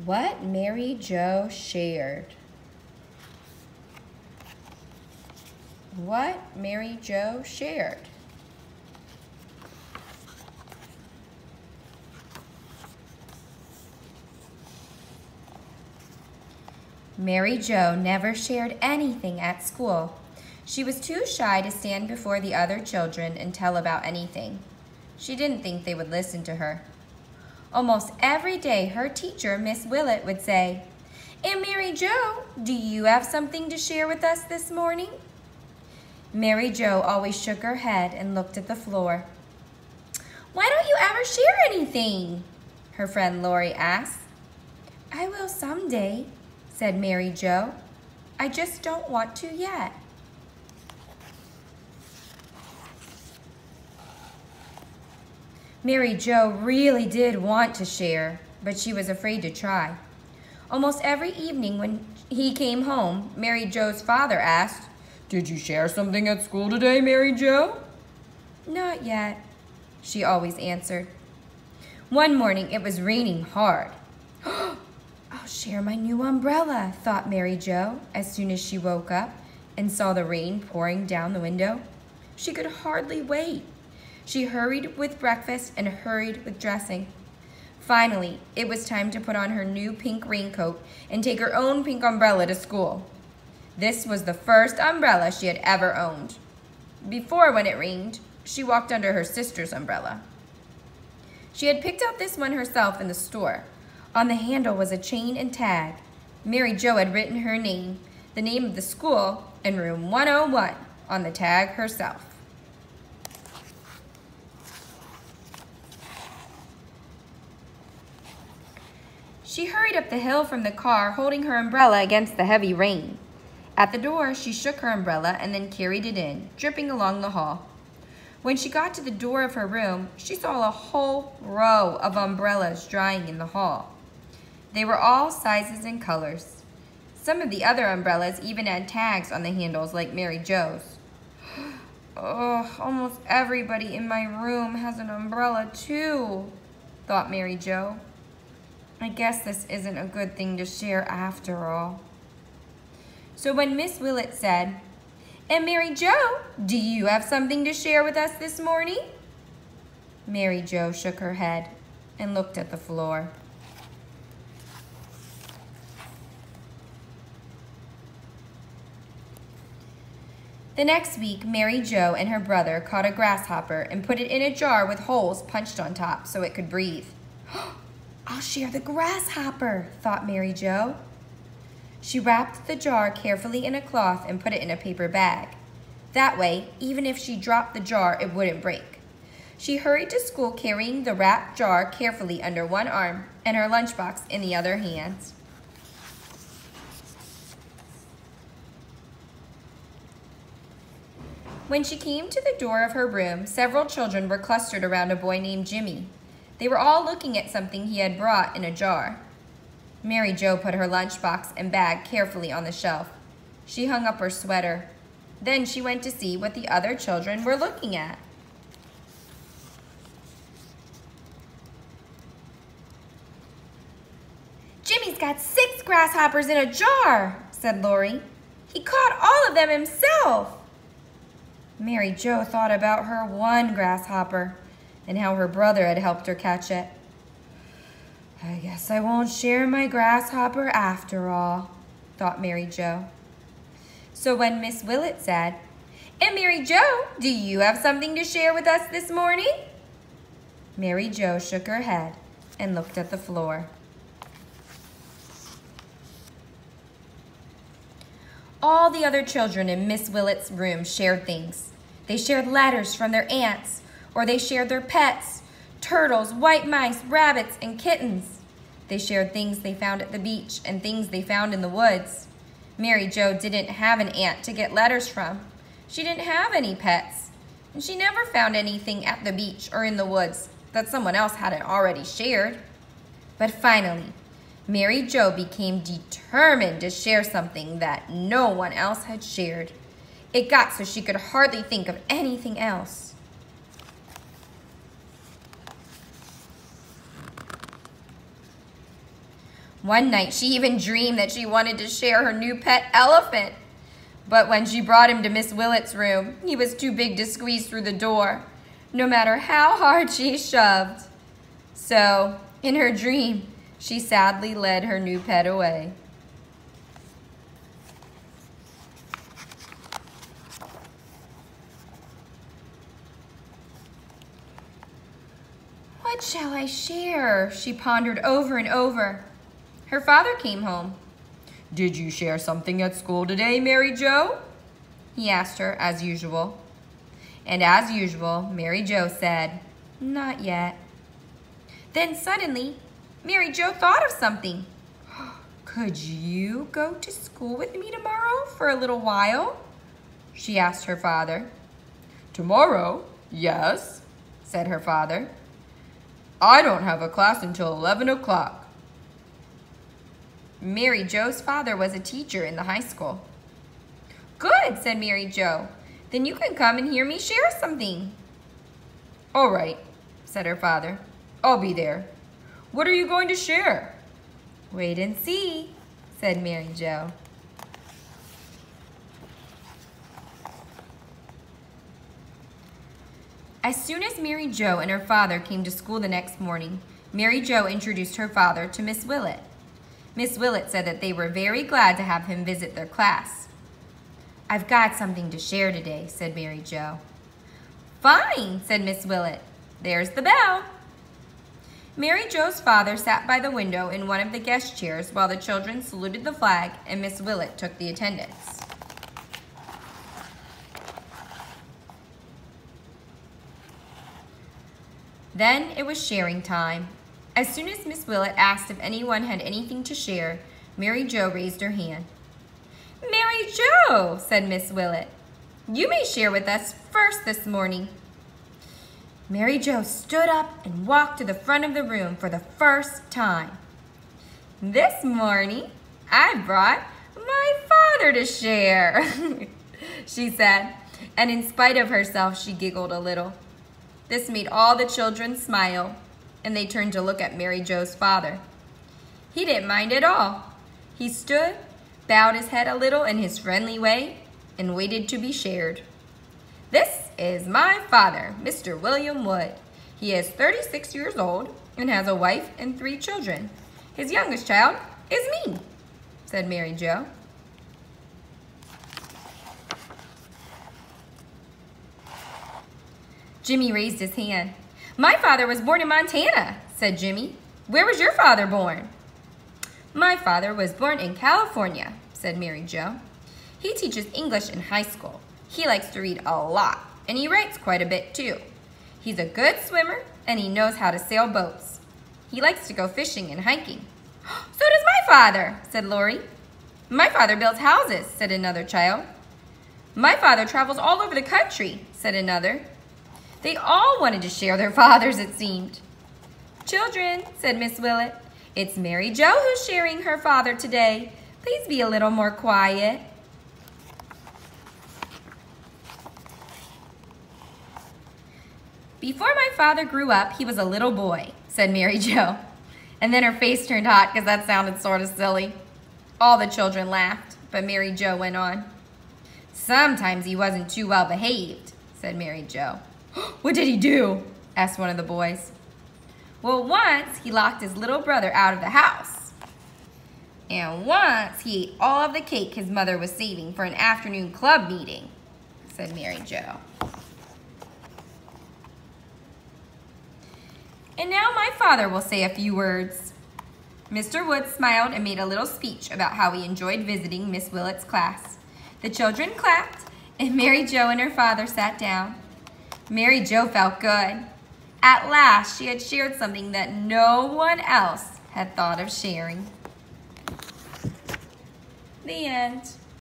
What Mary Jo shared. What Mary Jo shared. Mary Jo never shared anything at school. She was too shy to stand before the other children and tell about anything. She didn't think they would listen to her. Almost every day, her teacher, Miss Willett, would say, "And Mary Jo, do you have something to share with us this morning?" Mary Jo always shook her head and looked at the floor. "Why don't you ever share anything?" her friend Lori asked. "I will someday," said Mary Jo. "I just don't want to yet." Mary Jo really did want to share, but she was afraid to try. Almost every evening when he came home, Mary Jo's father asked, "Did you share something at school today, Mary Jo?" "Not yet," she always answered. One morning it was raining hard. "I'll share my new umbrella," thought Mary Jo as soon as she woke up and saw the rain pouring down the window. She could hardly wait. She hurried with breakfast and hurried with dressing. Finally, it was time to put on her new pink raincoat and take her own pink umbrella to school. This was the first umbrella she had ever owned. Before, when it rained, she walked under her sister's umbrella. She had picked out this one herself in the store. On the handle was a chain and tag. Mary Jo had written her name, the name of the school, and room 101 on the tag herself. She hurried up the hill from the car, holding her umbrella against the heavy rain. At the door, she shook her umbrella and then carried it in, dripping along the hall. When she got to the door of her room, she saw a whole row of umbrellas drying in the hall. They were all sizes and colors. Some of the other umbrellas even had tags on the handles like Mary Jo's. "Oh, almost everybody in my room has an umbrella too," thought Mary Jo. "I guess this isn't a good thing to share after all." So when Miss Willett said, "And Mary Jo, do you have something to share with us this morning?" Mary Jo shook her head and looked at the floor. The next week, Mary Jo and her brother caught a grasshopper and put it in a jar with holes punched on top so it could breathe. "I'll share the grasshopper," thought Mary Jo. She wrapped the jar carefully in a cloth and put it in a paper bag. That way, even if she dropped the jar, it wouldn't break. She hurried to school carrying the wrapped jar carefully under one arm and her lunchbox in the other hand. When she came to the door of her room, several children were clustered around a boy named Jimmy. They were all looking at something he had brought in a jar. Mary Jo put her lunchbox and bag carefully on the shelf. She hung up her sweater. Then she went to see what the other children were looking at. "Jimmy's got 6 grasshoppers in a jar," said Lori. "He caught all of them himself." Mary Jo thought about her one grasshopper and how her brother had helped her catch it. "I guess I won't share my grasshopper after all," thought Mary Jo. So when Miss Willett said, "And Mary Jo, do you have something to share with us this morning?" Mary Jo shook her head and looked at the floor. All the other children in Miss Willett's room shared things. They shared letters from their aunts, or they shared their pets, turtles, white mice, rabbits, and kittens. They shared things they found at the beach and things they found in the woods. Mary Jo didn't have an aunt to get letters from. She didn't have any pets, and she never found anything at the beach or in the woods that someone else hadn't already shared. But finally, Mary Jo became determined to share something that no one else had shared. It got so she could hardly think of anything else. One night, she even dreamed that she wanted to share her new pet elephant. But when she brought him to Miss Willett's room, he was too big to squeeze through the door, no matter how hard she shoved. So, in her dream, she sadly led her new pet away. What shall I share? She pondered over and over. Her father came home. Did you share something at school today, Mary Jo? He asked her as usual. And as usual, Mary Jo said, not yet. Then suddenly, Mary Jo thought of something. Could you go to school with me tomorrow for a little while? She asked her father. Tomorrow? Yes, said her father. I don't have a class until 11 o'clock. Mary Jo's father was a teacher in the high school. Good, said Mary Jo. Then you can come and hear me share something. All right, said her father. I'll be there. What are you going to share? Wait and see, said Mary Jo. As soon as Mary Jo and her father came to school the next morning, Mary Jo introduced her father to Miss Willett. Miss Willett said that they were very glad to have him visit their class. I've got something to share today, said Mary Jo. Fine, said Miss Willett. There's the bell. Mary Jo's father sat by the window in one of the guest chairs while the children saluted the flag and Miss Willett took the attendance. Then it was sharing time. As soon as Miss Willett asked if anyone had anything to share, Mary Jo raised her hand. Mary Jo, said Miss Willett, you may share with us first this morning. Mary Jo stood up and walked to the front of the room for the first time. This morning, I brought my father to share, she said, and in spite of herself, she giggled a little. This made all the children smile, and they turned to look at Mary Jo's father. He didn't mind at all. He stood, bowed his head a little in his friendly way, and waited to be shared. This is my father, Mr. William Wood. He is 36 years old and has a wife and 3 children. His youngest child is me, said Mary Jo. Jimmy raised his hand. My father was born in Montana, said Jimmy. Where was your father born? My father was born in California, said Mary Jo. He teaches English in high school. He likes to read a lot, and he writes quite a bit too. He's a good swimmer, and he knows how to sail boats. He likes to go fishing and hiking. So does my father, said Lori. My father builds houses, said another child. My father travels all over the country, said another. They all wanted to share their fathers, it seemed. Children, said Miss Willett, it's Mary Jo who's sharing her father today. Please be a little more quiet. Before my father grew up, he was a little boy, said Mary Jo. And then her face turned hot because that sounded sort of silly. All the children laughed, but Mary Jo went on. Sometimes he wasn't too well behaved, said Mary Jo. What did he do? Asked one of the boys. Well, once he locked his little brother out of the house. And once he ate all of the cake his mother was saving for an afternoon club meeting, said Mary Jo. And now my father will say a few words. Mr. Wood smiled and made a little speech about how he enjoyed visiting Miss Willett's class. The children clapped, and Mary Jo and her father sat down. Mary Jo felt good. At last, she had shared something that no one else had thought of sharing. The end.